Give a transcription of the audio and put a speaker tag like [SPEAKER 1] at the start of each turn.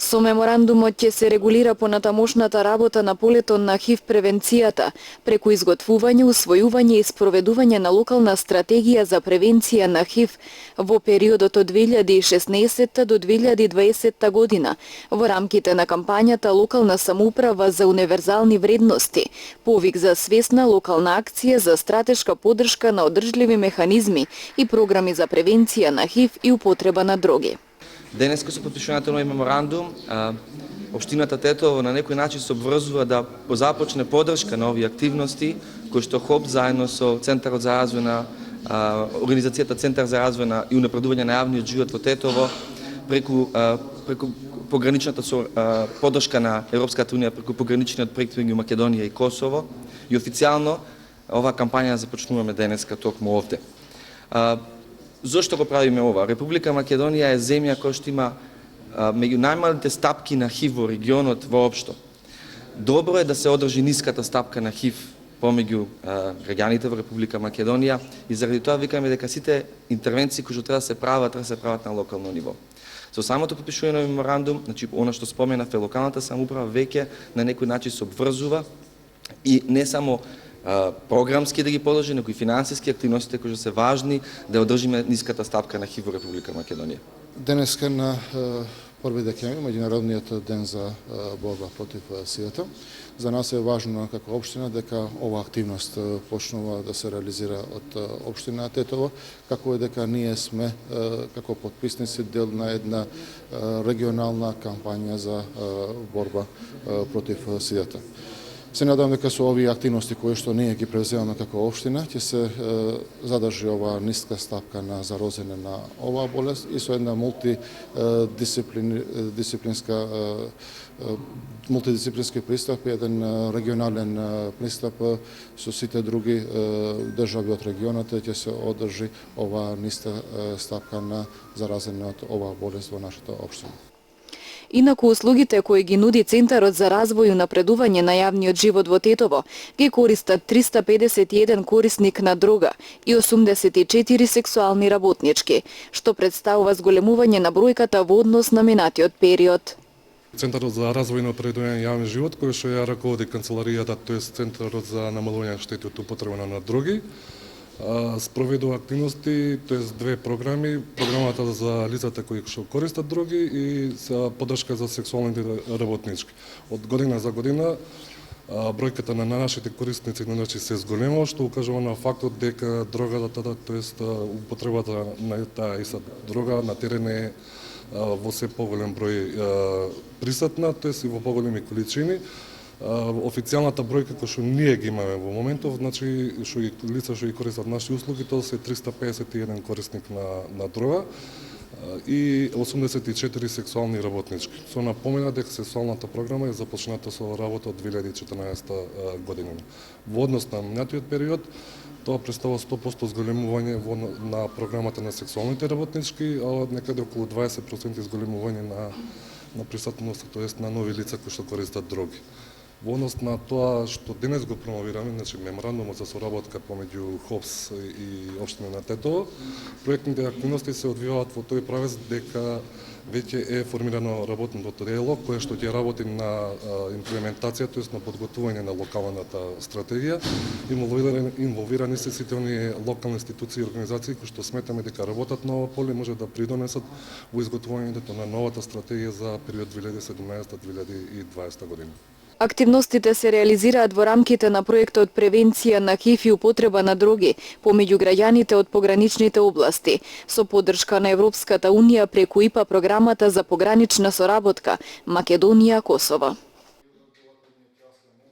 [SPEAKER 1] Со меморандумот ќе се регулира понатамошната работа на полето на ХИВ превенцијата, преку изготвување, усвојување и спроведување на локална стратегија за превенција на ХИВ во периодот од 2016 до 2020 година, во рамките на кампањата Локална самоуправа за универзални вредности, повик за свесна локална акција за стратешка поддршка на одржливи механизми и програми за превенција на ХИВ и употреба на дроги.
[SPEAKER 2] Денеска со потпишувањето на овој меморандум, општината Тетово на некој начин се обврзува да започне поддршка на овие активности, кои што ХОП заедно со Центарот за развој на организацијата Центар за развој на и унапредување на јавниот живот во Тетово, преку пограничната поддршка на Европската унија, преку пограничниот проект меѓу Македонија и Косово, и официјално оваа кампања започнуваме денеска токму овде. Зошто го правиме ова? Република Македонија е земја која што има меѓу најмалите стапки на ХИВ во регионот воопшто. Добро е да се одржи ниската стапка на ХИВ помеѓу граѓаните во Република Македонија и заради тоа викаме дека сите интервенции кои што треба да се прават на локално ниво. Со самото потпишување на меморандум, значи она што споменав, локалната самоуправа веќе на некој начин се обврзува и не само програмски да ги положи, но и финансиски активностите кои се важни да одржиме ниската стапка на ХИВ во Република Македонија.
[SPEAKER 3] Денеска на 1 декември, меѓународниот ден за борба против сивата. За нас е важно како општина дека ова активност почнува да се реализира од општина Тетово, како е дека ние сме како потписници дел на една регионална кампања за борба против сивата. Се надам дека со овие активности кои што ние ги превземаме како општина ќе се задржи ова ниска стапка на заразење на оваа болест и со една мултидисциплински пристап, еден регионален пристап со сите други држави од регионот ќе се одржи оваа ниска стапка на заразење од оваа болест во нашата општина.
[SPEAKER 1] Инаку услугите кои ги нуди Центарот за развој и напредување на јавниот живот во Тетово ги користат 351 корисник на дрога и 84 сексуални работнички, што представува зголемување на бројката во однос на минатиот период.
[SPEAKER 4] Центарот за развој и напредување на јавниот живот, кој што ја раководи канцеларијата, тоест Центарот за намалување на штети од употреба на дроги, спроведува активности, тоест две програми, програмата за лицата кои што користат дроги и за поддршка за сексуалните работнички. Од година за година бројката на нашите корисници се зголемува, што укажува на фактот дека дрогата, тоест употребата на таа иста дрога на терен е во се поголем број присутна, тоест и во поголеми количини. Официјалната бројка која што ние ги имаме во моментов, значи што и лица што ги користат наши услуги, тоа се 351 корисник на дрога и 84 сексуални работнички. Со напомена дека сексуалната програма е започната со работа од 2014 година. Во однос на минатиот период, тоа представува 100% зголемување на програмата на сексуалните работнички, а некаде околу 20% зголемување на присутност, тоест на нови лица кои што користат дроги. Во однос на тоа што денес го промовираме, значи меморандумот за соработка помеѓу ХОПС и општина на Тетово, проектните активности се одвиваат во тој правец дека веќе е формирано работното тело кое што ќе работи на имплементација, тоест на подготвување на локалната стратегија. Инволвирани се сите оние локални институции и организации кои што сметаме дека работат на ова поле, може да придонесат во изготвувањето на новата стратегија за период 2017-2020 година.
[SPEAKER 1] Активностите се реализираат во рамките на проектот Превенција на ХИВ и употреба на дроги помеѓу граѓаните од пограничните области, со поддршка на Европската унија преку ИПА програмата за погранична соработка Македонија-Косово.